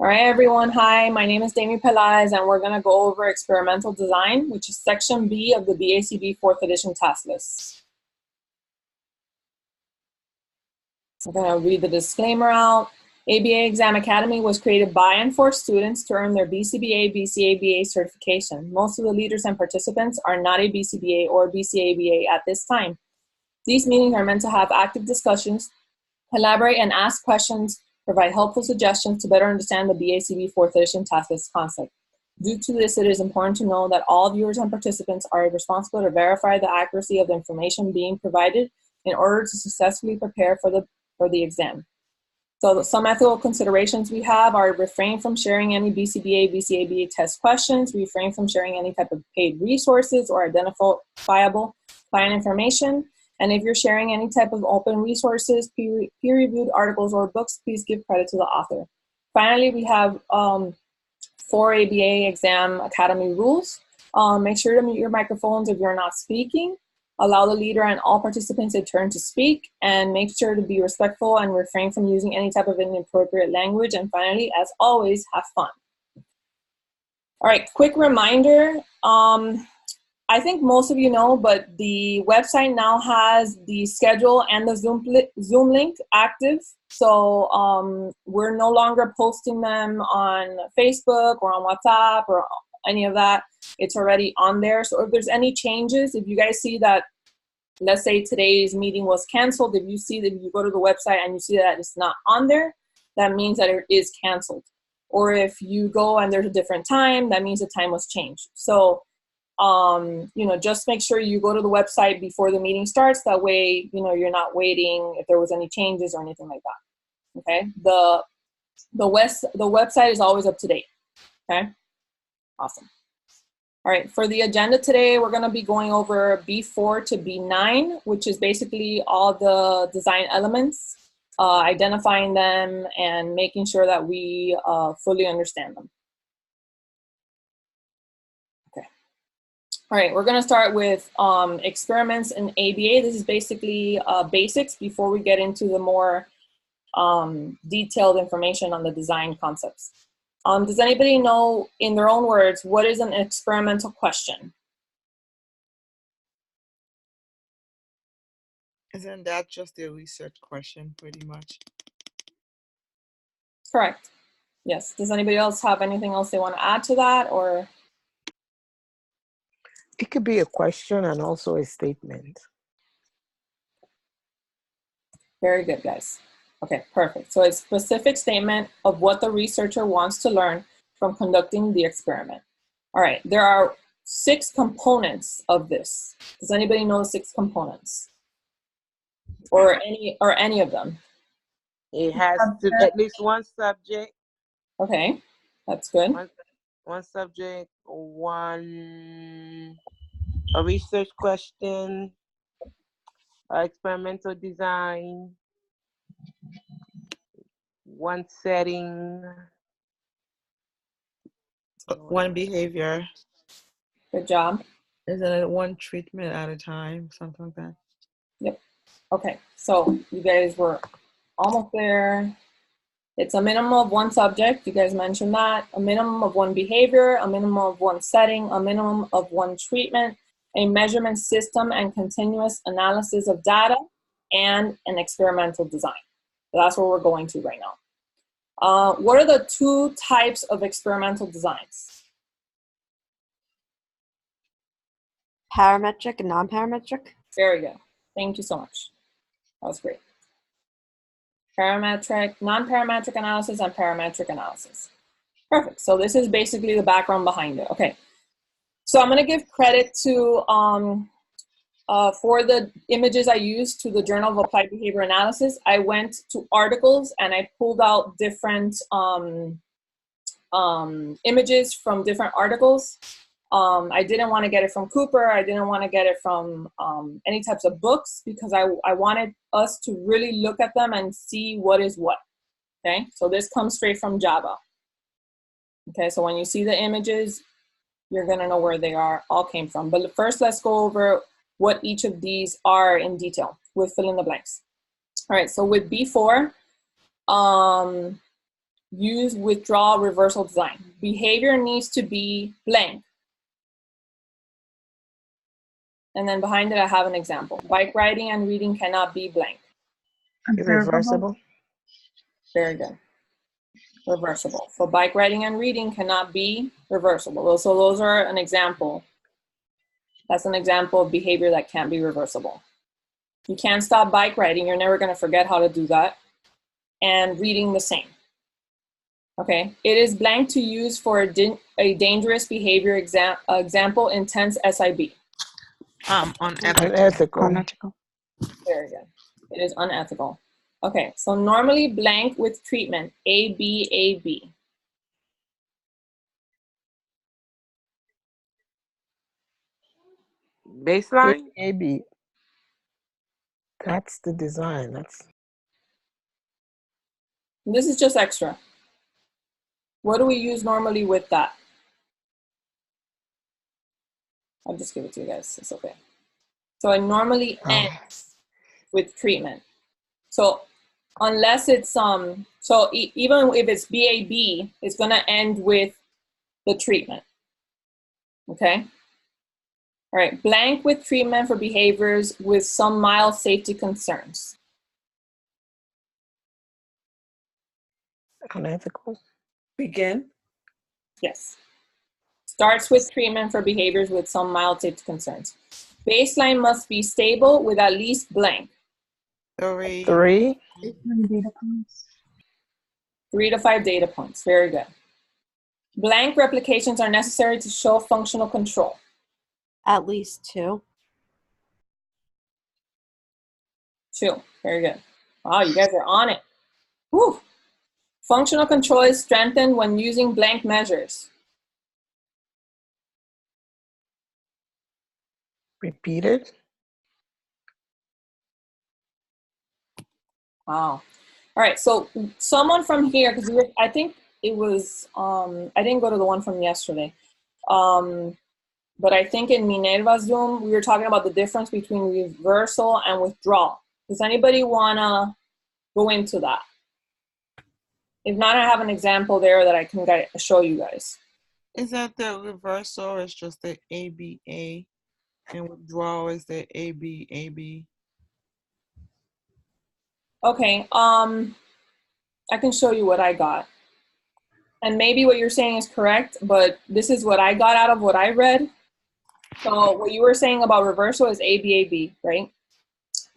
All right, everyone. Hi, my name is Daymi Pelaez, and we're going to go over experimental design, which is section B of the BACB 4th edition task list. I'm going to read the disclaimer out. ABA Exam Academy was created by and for students to earn their BCBA, BCABA certification. Most of the leaders and participants are not a BCBA or BCABA at this time. These meetings are meant to have active discussions, collaborate and ask questions, provide helpful suggestions to better understand the BACB 4th edition task list concept. Due to this, it is important to know that all viewers and participants are responsible to verify the accuracy of the information being provided in order to successfully prepare for the exam. So some ethical considerations we have are refrain from sharing any BCBA, BCABA test questions, refrain from sharing any type of paid resources or identifiable client information. And if you're sharing any type of open resources, peer-reviewed articles or books, please give credit to the author. Finally, we have 4 ABA Exam Academy rules. Make sure to mute your microphones if you're not speaking. Allow the leader and all participants a turn to speak, and make sure to be respectful and refrain from using any type of inappropriate language. And finally, as always, have fun. All right, quick reminder. I think most of you know, but the website now has the schedule and the Zoom link active. So we're no longer posting them on Facebook or on WhatsApp or any of that. It's already on there. So if there's any changes, if you guys see that, let's say today's meeting was canceled, if you see that you go to the website and you see that it's not on there, that means that it is canceled. Or if you go and there's a different time, that means the time was changed. So just make sure you go to the website before the meeting starts. That way, you're not waiting if there was any changes or anything like that. Okay. The website is always up to date. Okay. Awesome. All right. For the agenda today, we're going to be going over B4 to B9, which is basically all the design elements, identifying them and making sure that we fully understand them. All right, we're going to start with experiments in ABA. This is basically basics before we get into the more detailed information on the design concepts. Does anybody know, in their own words, what is an experimental question? Isn't that just a research question, pretty much? Correct. Yes. Does anybody else have anything else they want to add to that, or? It could be a question and also a statement. Very good, guys. Okay, perfect. So a specific statement of what the researcher wants to learn from conducting the experiment. All right, there are 6 components of this. Does anybody know the 6 components? Or any of them? It has to at least one subject. Okay, that's good. One subject, a research question, experimental design, one setting, one behavior. Good job. Isn't it one treatment at a time, something like that? Yep. Okay, so you guys were almost there. It's a minimum of 1 subject, you guys mentioned that, a minimum of 1 behavior, a minimum of 1 setting, a minimum of 1 treatment, a measurement system and continuous analysis of data, and an experimental design. So that's what we're going to right now. What are the 2 types of experimental designs? Parametric and non-parametric. Very good. Thank you so much. That was great. Parametric, non-parametric analysis, and parametric analysis. Perfect. So this is basically the background behind it. Okay. So I'm going to give credit to, for the images I used, to the Journal of Applied Behavior Analysis. I went to articles and I pulled out different images from different articles. I didn't want to get it from Cooper. I didn't want to get it from any types of books, because I wanted us to really look at them and see what is what. Okay, so this comes straight from Java. Okay, so when you see the images, you're going to know where they all came from. But first, let's go over what each of these are in detail with fill in the blanks. All right, so with B4, use withdrawal reversal design. Behavior needs to be blank. And then behind it, I have an example. Bike riding and reading cannot be blank. Irreversible. Very good. Reversible. So bike riding and reading cannot be reversible. So those are an example. That's an example of behavior that can't be reversible. You can't stop bike riding. You're never going to forget how to do that. And reading the same. Okay. It is blank to use for a dangerous behavior example, intense SIB. Unethical. Unethical. Very good. It is unethical. Okay. So normally blank with treatment, ABAB. Baseline. AB. That's the design. That's This is just extra. What do we use normally with that? I'll just give it to you guys. It's okay. So it normally ends with treatment. So unless it's even if it's BAB, it's going to end with the treatment. Okay. All right. Blank with treatment for behaviors with some mild safety concerns. unethical. Begin. Yes. Starts with treatment for behaviors with some mild safety concerns. Baseline must be stable with at least blank. 3. 3. 3 to 5 data points. Very good. Blank replications are necessary to show functional control. At least 2. 2. Very good. Wow, you guys are on it. Whew. Functional control is strengthened when using blank measures. Repeated. Wow. All right, so someone from here, because I think it was, I didn't go to the one from yesterday, but I think in Minerva's Zoom, we were talking about the difference between reversal and withdrawal. Does anybody want to go into that? If not, I have an example there that I can show you guys. Is that the reversal? It's just the ABA, and withdrawal is the ABAB. Okay, I can show you what I got. And maybe what you're saying is correct, but this is what I got out of what I read. So what you were saying about reversal is ABAB, right?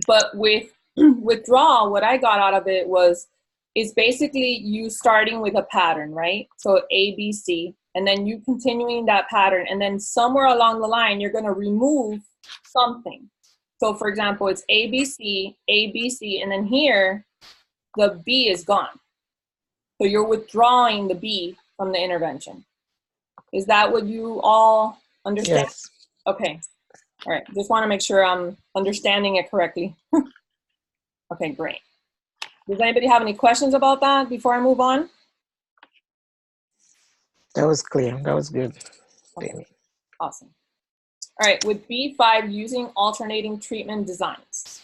But with withdrawal, what I got out of it is basically you starting with a pattern, right? So ABC, and then you continuing that pattern, and then somewhere along the line, you're going to remove something. So for example, it's ABC, ABC, and then here, the B is gone. So you're withdrawing the B from the intervention. Is that what you all understand? Yes. Okay. All right. Just want to make sure I'm understanding it correctly. Okay, great. Does anybody have any questions about that before I move on? That was clear. That was good. Okay. Awesome. All right, with B5, using alternating treatment designs.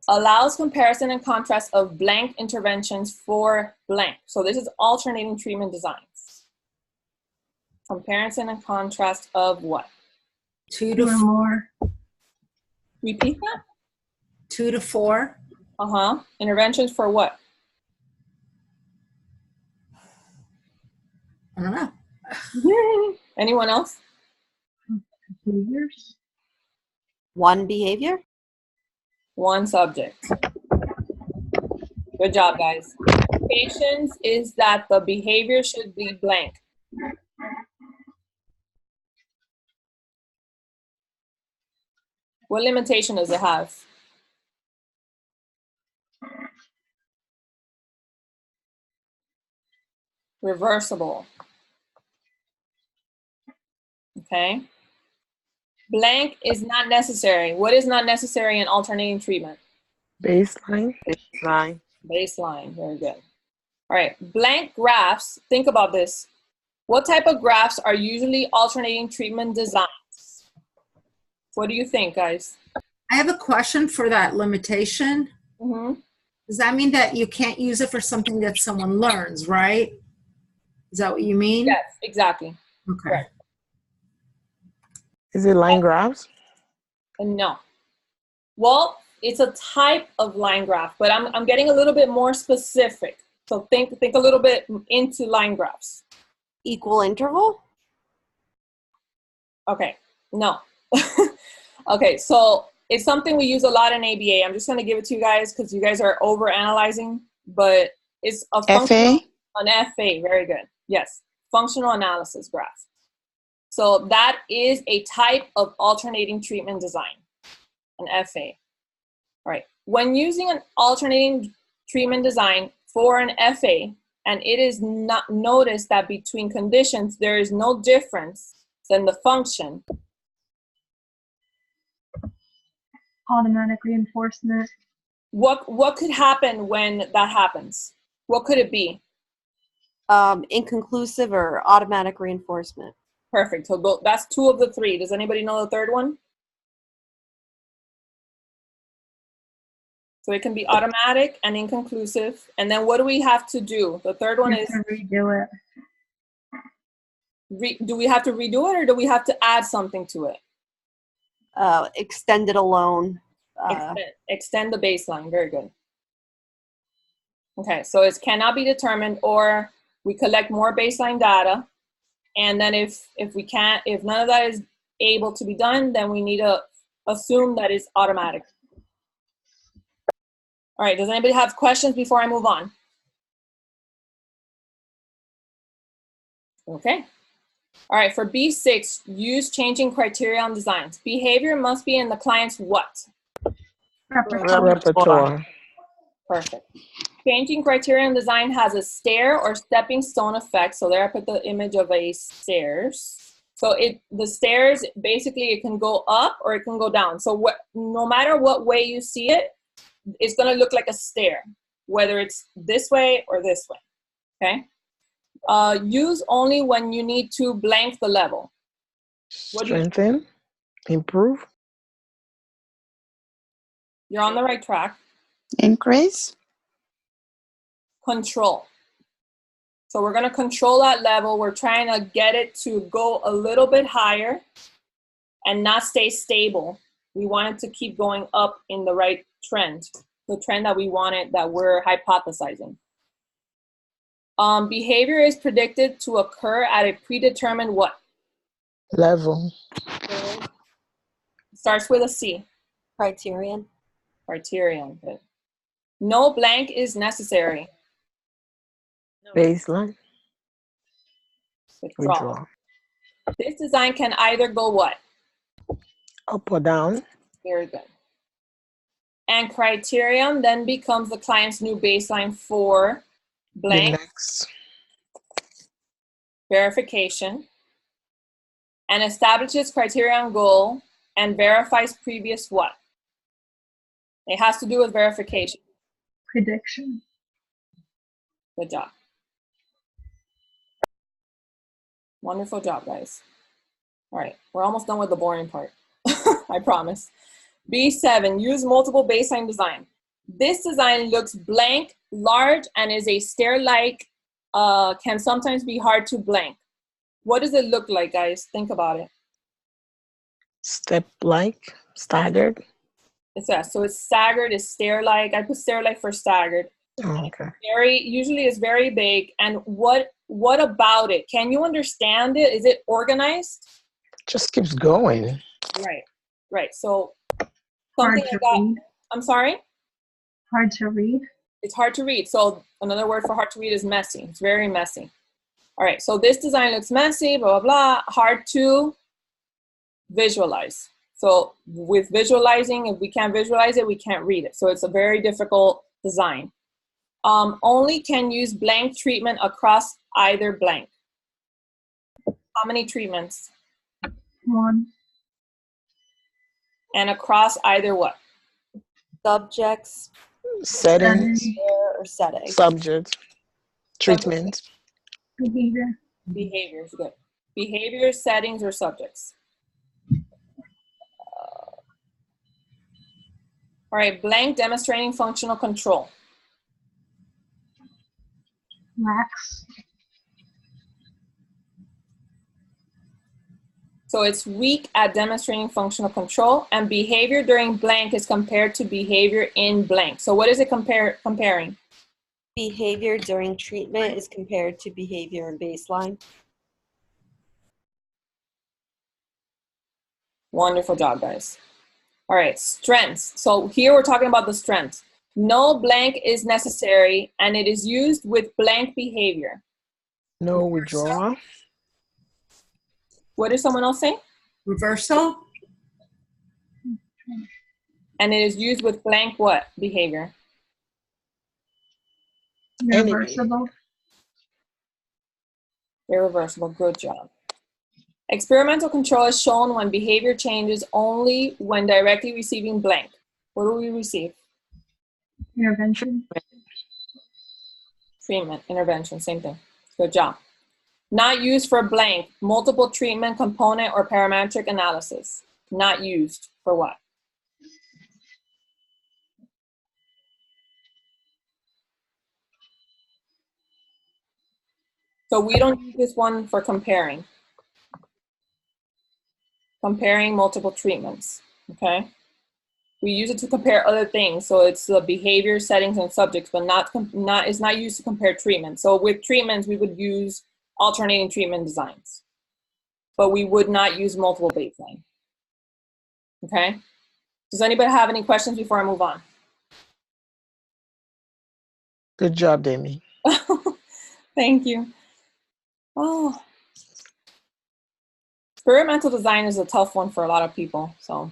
Allows comparison and contrast of blank interventions for blank. So this is alternating treatment designs. Comparison and contrast of what? 2 to 4. Repeat that? 2 to 4. Interventions for what? I don't know. Anyone else? Behaviors. 1 behavior. 1 subject. Good job, guys. Limitations is that the behavior should be blank. What limitation does it have? Reversible. Okay. Blank is not necessary. What is not necessary in alternating treatment? Baseline. Baseline. Baseline. Very good. All right. Blank graphs. Think about this. What type of graphs are usually alternating treatment designs? What do you think, guys? I have a question for that limitation. Mm-hmm. Does that mean that you can't use it for something that someone learns, right? Is that what you mean? Yes, exactly. Okay. Right. Is it line graphs? And no. Well, it's a type of line graph, but I'm getting a little bit more specific. So think a little bit into line graphs. Equal interval? Okay, no. Okay, so it's something we use a lot in ABA. I'm just going to give it to you guys because you guys are over analyzing, but it's a functional, an FA, very good. Yes, functional analysis graph. So that is a type of alternating treatment design, an FA. All right, when using an alternating treatment design for an FA, and it is not noticed that between conditions there is no difference than the function. Automatic reinforcement. What could happen when that happens? What could it be? Inconclusive or automatic reinforcement. Perfect. So that's two of the three. Does anybody know the third one? So it can be automatic and inconclusive. And then what do we have to do? The third one is to redo it. do we have to redo it or do we have to add something to it? Extend it alone. Extend the baseline. Very good. Okay, so it cannot be determined, or we collect more baseline data, and then if none of that is able to be done, then we need to assume that it's automatic. All right, does anybody have questions before I move on? Okay. All right, for B6, use changing criteria on designs. Behavior must be in the client's what? Repertoire. Perfect. Changing criteria in design has a stair or stepping stone effect. So there I put the image of a stairs. So the stairs, basically it can go up or it can go down. So no matter what way you see it, it's gonna look like a stair, whether it's this way or this way, okay? Use only when you need to blank the level. Strengthen, improve. You're on the right track. Increase. Control. So we're going to control that level. We're trying to get it to go a little bit higher and not stay stable. We want it to keep going up in the right trend, the trend that we want it, that we're hypothesizing. Behavior is predicted to occur at a predetermined what? Level. Starts with a C. Criterion. Criterion. Good. No blank is necessary. Baseline. Withdraw. This design can either go what? Up or down. Very good. And criterion then becomes the client's new baseline for blank. The next. Verification. And establishes criterion goal and verifies previous what? It has to do with verification. Prediction. Good job. Wonderful job, guys. All right, we're almost done with the boring part. I promise. B7, use multiple baseline design. This design looks blank, large, and is a stair-like, can sometimes be hard to blank. What does it look like, guys? Think about it. Step-like, staggered. So it's staggered, it's stair-like. I put stair-like for staggered. Oh, okay. Usually it's very big. And what about it? Can you understand it? Is it organized? Just keeps going. Right. So something like that. I'm sorry? Hard to read. It's hard to read. So another word for hard to read is messy. It's very messy. All right, so this design looks messy, blah, blah, blah, hard to visualize. So with visualizing, if we can't visualize it, we can't read it. So it's a very difficult design. Only can use blank treatment across either blank. How many treatments? 1. And across either what? Subjects. Settings. Or setting. Subject. Treatment. Behavior. Behaviors, good. Behaviors, settings, or subjects. All right, blank demonstrating functional control. Lax. So it's weak at demonstrating functional control, and behavior during blank is compared to behavior in blank. So what is it comparing? Behavior during treatment is compared to behavior in baseline. Wonderful job, guys. All right, strengths. So here we're talking about the strengths. No blank is necessary, and it is used with blank behavior. No withdrawal. What did someone else say? Reversal? And it is used with blank what behavior? Irreversible. Irreversible. Good job. Experimental control is shown when behavior changes only when directly receiving blank. What do we receive? Intervention. Treatment, intervention, same thing. Good job. Not used for blank, multiple treatment component or parametric analysis. Not used for what? So we don't use this one for comparing. Comparing multiple treatments, okay? We use it to compare other things. So it's the behavior, settings, and subjects, but it's not used to compare treatments. So with treatments, we would use alternating treatment designs, but we would not use multiple baseline, okay? Does anybody have any questions before I move on? Good job, Daymi. Thank you. Oh, experimental design is a tough one for a lot of people, so.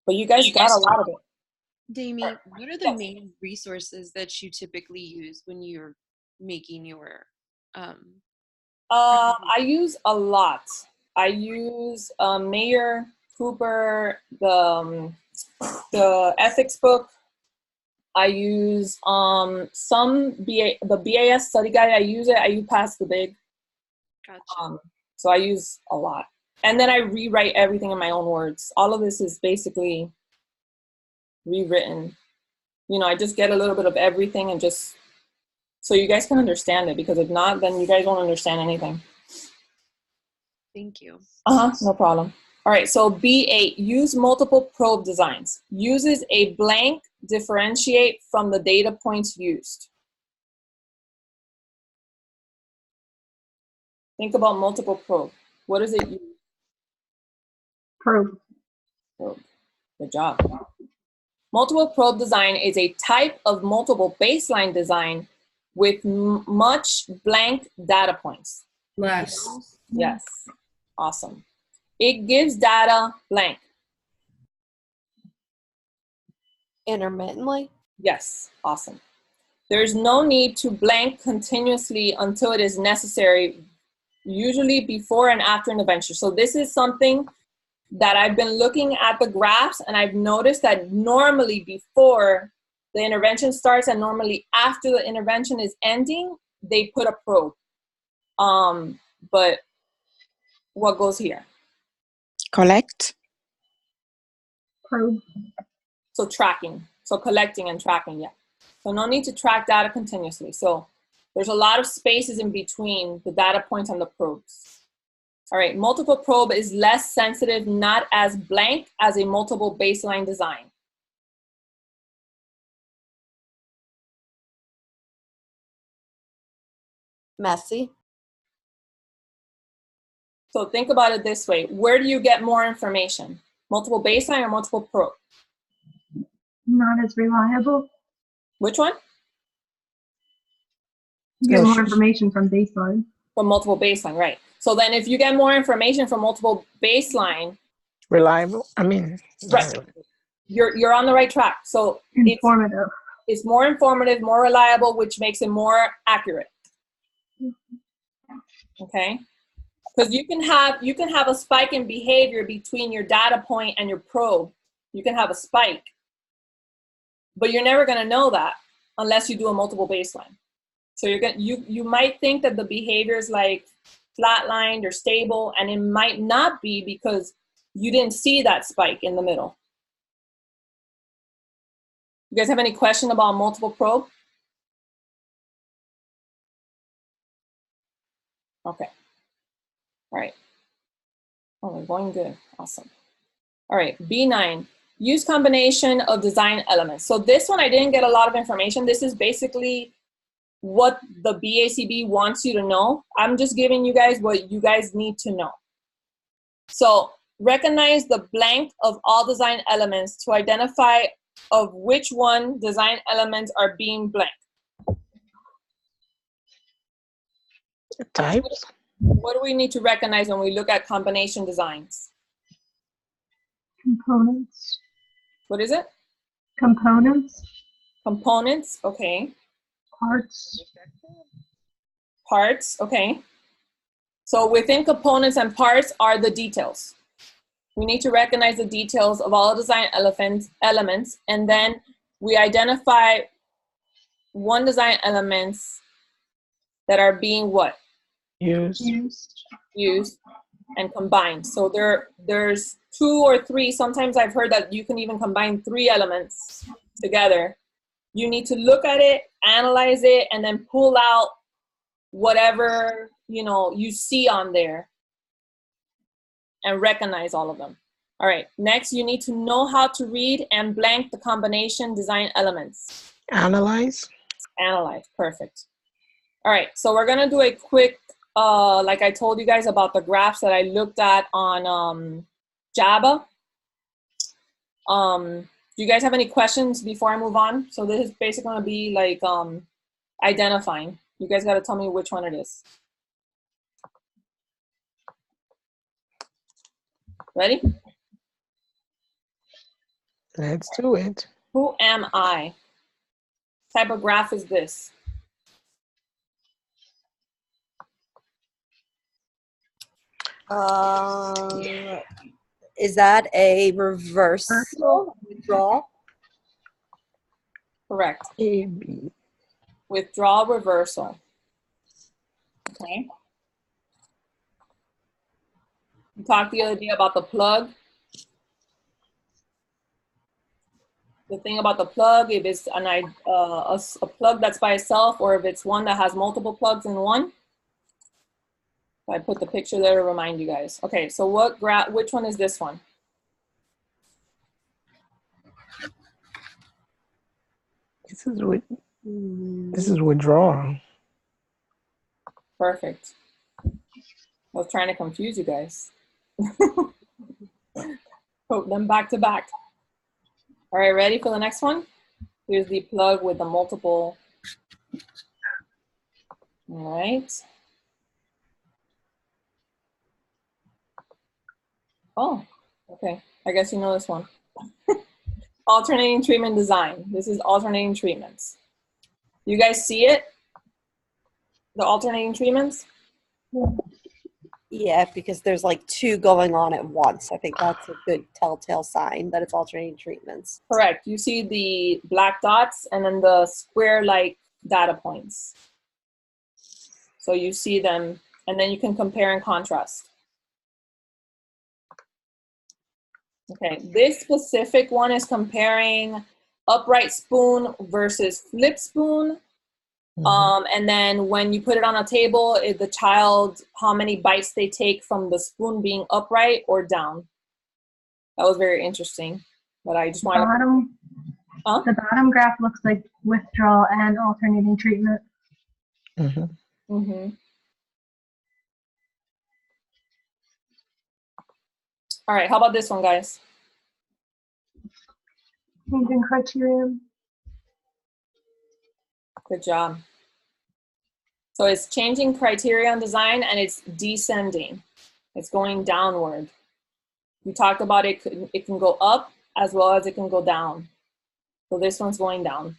But you guys got a lot of it. Daymi, what are the main resources that you typically use when you're making your I use a lot. I use Mayer, Cooper, the ethics book. I use the BAS study guide. I use it. I use Pass the Big. Gotcha. So I use a lot. And then I rewrite everything in my own words. All of this is basically rewritten. You know, I just get a little bit of everything and just so you guys can understand it, because if not, then you guys won't understand anything. Thank you. No problem. All right, so B8, use multiple probe designs. Uses a blank, differentiate from the data points used. Think about multiple probe. What does it use? Probe. Probe. Good job. Multiple probe design is a type of multiple baseline design with much blank data points. Less. Yes. Awesome. It gives data blank. Intermittently. Yes. Awesome. There's no need to blank continuously until it is necessary, usually before and after intervention. So this is something that I've been looking at the graphs, and I've noticed that normally before the intervention starts and normally after the intervention is ending, they put a probe. But what goes here? Collect. Probe. So tracking, so collecting and tracking, yeah. So no need to track data continuously. So there's a lot of spaces in between the data points and the probes. All right, multiple probe is less sensitive, not as blank as a multiple baseline design. Messy. So think about it this way. Where do you get more information? Multiple baseline or multiple probe? Not as reliable. Which one? You get No, more information from baseline. From multiple baseline, right. So then if you get more information from multiple baseline, Reliable. I mean, right, you're on the right track. So Informative. it's more informative, more reliable, which makes it more accurate. Okay? Because you can have a spike in behavior between your data point and your probe. You can have a spike, but you're never going to know that unless you do a multiple baseline. So you might think that the behavior is like flatlined or stable, and it might not be because you didn't see that spike in the middle. You guys have any question about multiple probe? Okay. All right. Oh, we're going good. Awesome. All right, B9. Use combination of design elements. So this one, I didn't get a lot of information. This is basically what the BACB wants you to know. I'm just giving you guys what you guys need to know. So recognize the blank of all design elements to identify of which one design elements are being blank. Types. What do we need to recognize when we look at combination designs? Components. What is it? Components. Components, okay. Parts. Parts, okay. So within components and parts are the details. We need to recognize the details of all design elements, and then we identify one design elements that are being what? Used and combined. So there's 2 or 3. Sometimes I've heard that you can even combine 3 elements together. You need to look at it, analyze it, and then pull out whatever you see on there and recognize all of them. All right, next you need to know how to read and blank the combination design elements. Analyze. Analyze, perfect. All right, so we're gonna do a quick, like I told you guys about the graphs that I looked at on Java. Do you guys have any questions before I move on? So this is basically gonna be like identifying. You guys gotta tell me which one it is. Ready? Let's do it. Who am I? What type of graph is this? Is that a reversal withdrawal? Correct. AB. Withdrawal reversal. Okay. We talked the other day about the plug. The thing about the plug, if it's a plug that's by itself, or if it's one that has multiple plugs in one. I put the picture there to remind you guys. Okay, so which one is this one? This is withdrawal. Perfect. I was trying to confuse you guys. Put them back to back. All right, ready for the next one? Here's the plug with the multiple. All right. Oh, okay. I guess you know this one. Alternating treatment design. This is alternating treatments. You guys see it? The alternating treatments? Yeah, because there's like 2 going on at once. I think that's a good telltale sign that it's alternating treatments. Correct. You see the black dots and then the square-like data points. So you see them, and then you can compare and contrast. Okay, this specific one is comparing upright spoon versus flip spoon. And then when you put it on a table, the child, how many bites they take from the spoon being upright or down. That was very interesting. But I just wanted The bottom graph looks like withdrawal and alternating treatment. All right, how about this one, guys? Changing criterion. Good job. So it's changing criterion design and it's descending. It's going downward. We talked about it can go up as well as it can go down. So this one's going down,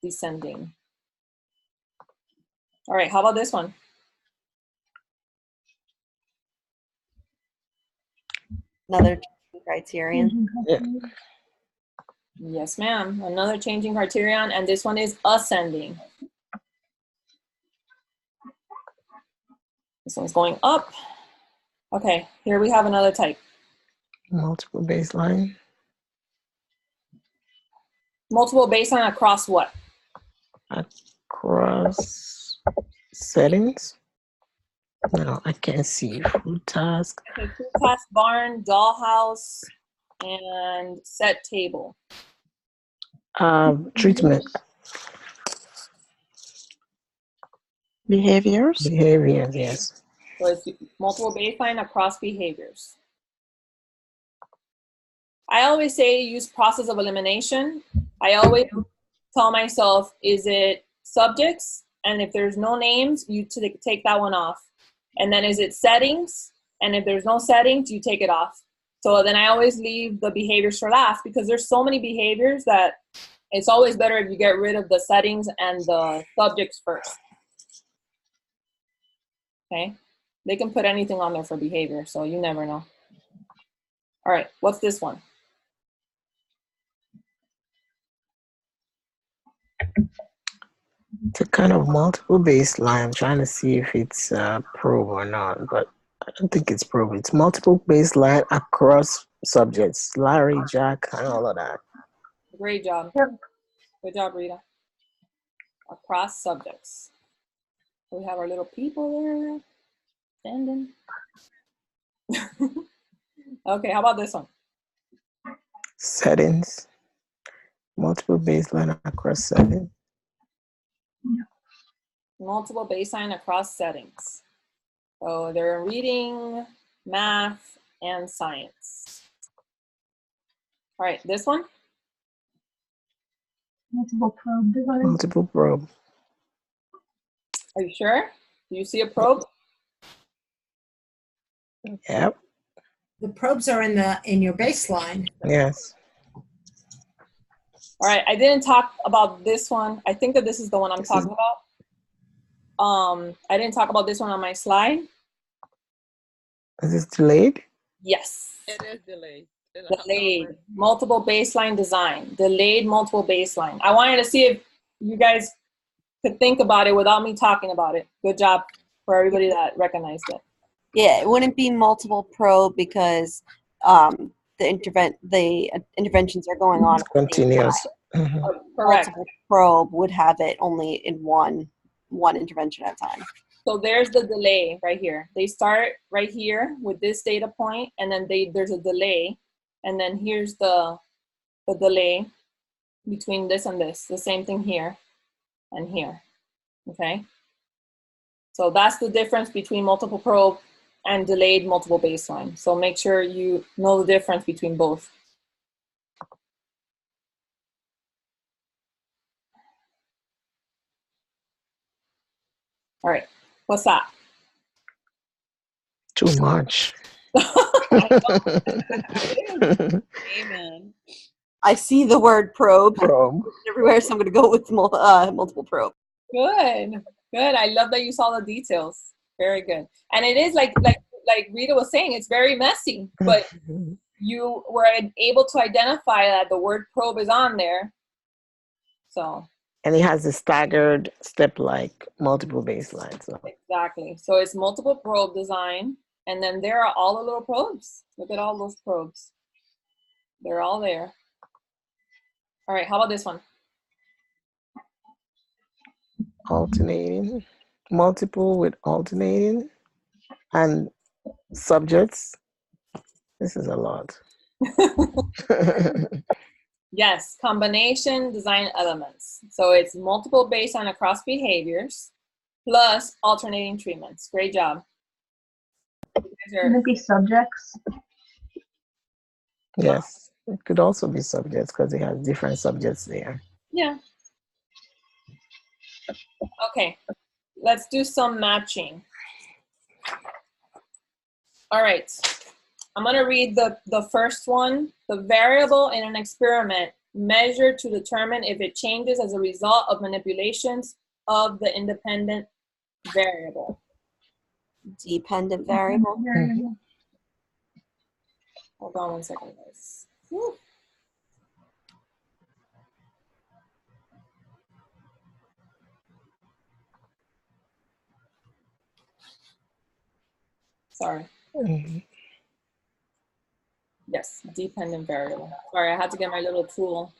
descending. All right, how about this one? Another criterion. Yeah. Yes, ma'am. Another changing criterion, and this one is ascending. This one's going up. Okay, here we have another type. Multiple baseline. Multiple baseline across what? Across settings. No, I can't see. Food task. Okay, food task, barn, dollhouse, and set table. Treatment. Behaviors. Behaviors, yes. So it's multiple baseline across behaviors. I always say use process of elimination. I always tell myself, is it subjects? And if there's no names, you take that one off. And then is it settings? And if there's no settings, you take it off. So then I always leave the behaviors for last because there's so many behaviors that it's always better if you get rid of the settings and the subjects first. Okay? They can put anything on there for behavior, so you never know. All right, what's this one? It's a kind of multiple baseline. I'm trying to see if it's probe or not, but I don't think it's probe. It's multiple baseline across subjects. Larry, Jack, and all of that. Great job. Good job, Rita. Across subjects. We have our little people there standing. Okay, how about this one? Settings. Multiple baseline across settings. Multiple baseline across settings. So they're reading, math, and science. All right, this one? Multiple probe design. Multiple probe. Are you sure? Do you see a probe? Yep. The probes are in your baseline. Yes. All right, I didn't talk about this one. I think that this is the one I'm talking about. I didn't talk about this one on my slide. Is this delayed? Yes. It is delayed. Delayed. Multiple baseline design. Delayed multiple baseline. I wanted to see if you guys could think about it without me talking about it. Good job for everybody that recognized it. Yeah, it wouldn't be multiple probe because the interventions are going on. It's continuous. Mhm. Correct. Multiple probe would have it only in one intervention at a time. So there's the delay right here. They start right here with this data point, and then there's a delay, and then here's the delay between this and this. The same thing here and here. Okay. So that's the difference between multiple probe and delayed multiple baseline. So make sure you know the difference between both. All right, what's that? Too much. Amen. I see the word probe Probe. everywhere, so I'm going to go with multiple probe. Good, good. I love that you saw the details. Very good. And it is like Rita was saying, it's very messy, but you were able to identify that the word probe is on there. So. And it has a staggered step like multiple baselines. So. Exactly. So it's multiple probe design. And then there are all the little probes. Look at all those probes. They're all there. All right, how about this one? Alternating. Multiple with alternating. And subjects. This is a lot. Yes, combination design elements. So it's multiple based on across behaviors plus alternating treatments. Great job. Can it be subjects? Yes, it could also be subjects because it has different subjects there. Yeah. Okay, let's do some matching. All right, I'm gonna read the first one. The variable in an experiment measured to determine if it changes as a result of manipulations of the independent variable. Dependent variable. Mm-hmm. Hold on one second, guys. Woo. Sorry. Mm-hmm. Yes, dependent variable. Sorry, I had to get my little tool.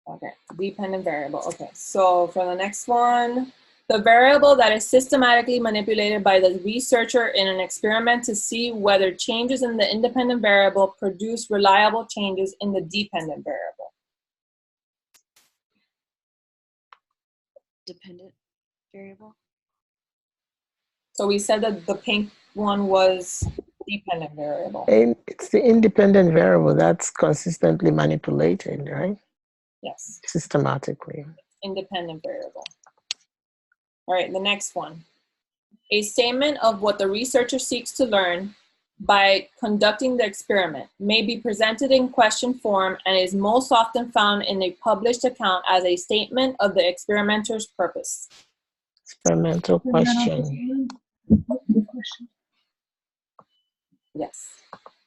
Okay, dependent variable. Okay, so for the next one, The variable that is systematically manipulated by the researcher in an experiment to see whether changes in the independent variable produce reliable changes in the dependent variable. Dependent variable. So we said that the pink one was dependent variable. And it's the independent variable that's consistently manipulated, right? Yes, Systematically. independent variable. All right, the next one. A statement of what the researcher seeks to learn by conducting the experiment may be presented in question form and is most often found in a published account as a statement of the experimenter's purpose. Experimental question. Yes.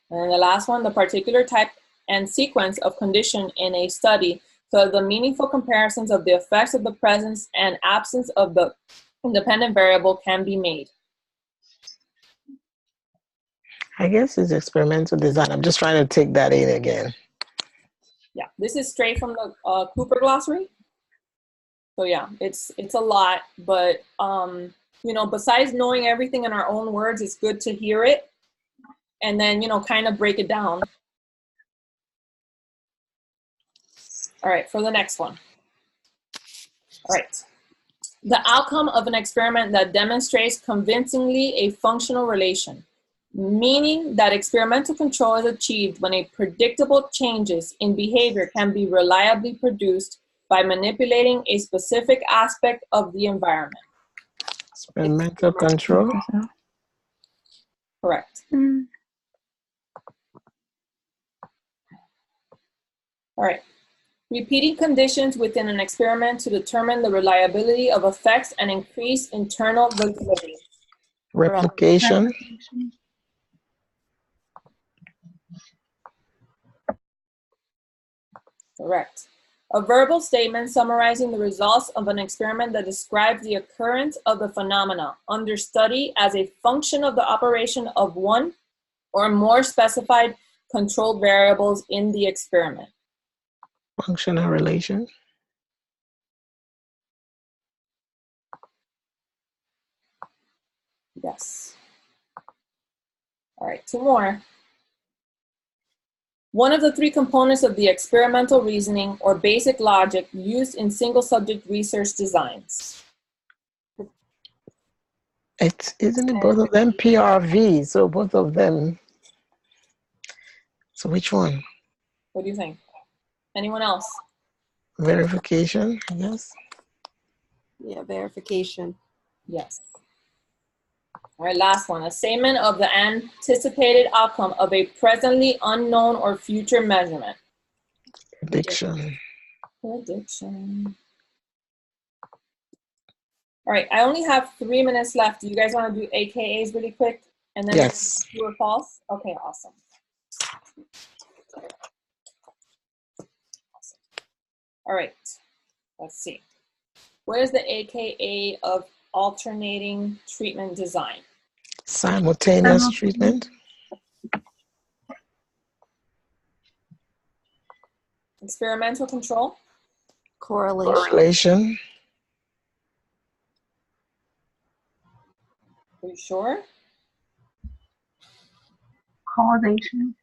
And then the last one, the particular type and sequence of condition in a study so the meaningful comparisons of the effects of the presence and absence of the independent variable can be made. I guess it's experimental design. I'm just trying to take that in again. Yeah, this is straight from the Cooper glossary. So yeah, it's a lot, but you know, besides knowing everything in our own words, it's good to hear it and then, you know, kind of break it down. All right, for the next one. All right. The outcome of an experiment that demonstrates convincingly a functional relation, meaning that experimental control is achieved when a predictable changes in behavior can be reliably produced by manipulating a specific aspect of the environment. Experimental control. Correct. All right. Repeating conditions within an experiment to determine the reliability of effects and increase internal validity. Replication. Correct. A verbal statement summarizing the results of an experiment that describes the occurrence of the phenomena under study as a function of the operation of one or more specified controlled variables in the experiment. Functional relation. Yes. All right, two more. One of the three components of the experimental reasoning or basic logic used in single subject research designs. Isn't it both of them PRV? So both of them. So which one? What do you think? Anyone else? Verification, I guess. Yeah, verification. Yes. All right, last one. A statement of the anticipated outcome of a presently unknown or future measurement. Prediction. Prediction. All right, I only have 3 minutes left. Do you guys want to do AKAs really quick? And then Yes. true or false? Okay, awesome. All right, let's see. What is the AKA of alternating treatment design? Simultaneous treatment. Experimental control? Correlation. Correlation. Are you sure? Causation.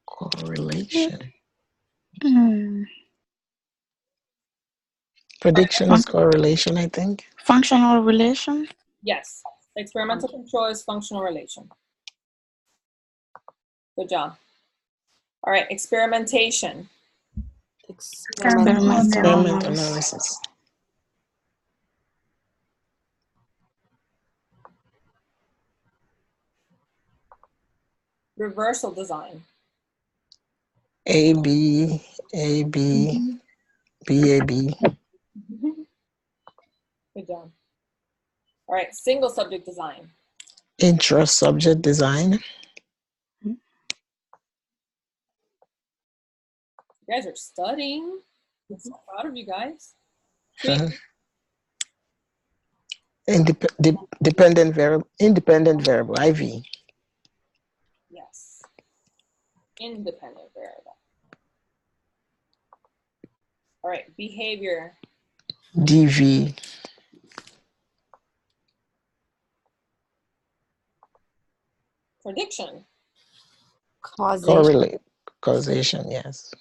Correlation. Prediction is correlation, I think. Functional relation. Yes. Experimental control is functional relation. Good job. All right, experimentation. Experiment analysis. Reversal design. AB, AB, BAB. Good job. All right, single subject design. Intra-subject design. You guys are studying. I'm so proud of you guys. Independent variable, IV. Yes. Independent variable. All right, behavior. DV. Prediction. Causation. Causation, yes.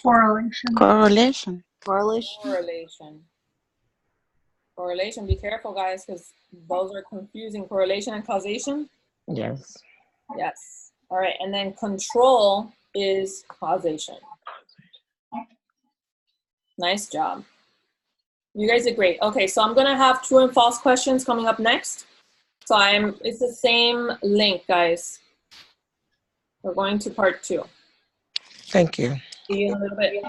Correlation. Correlation. Correlation. Correlation. Correlation. Be careful, guys, because those are confusing. Correlation and causation. Yes. Yes. All right. And then control is causation. Nice job. You guys did great. Okay, so I'm gonna have true and false questions coming up next. So it's the same link, guys. We're going to part 2. Thank you. See you in a little bit.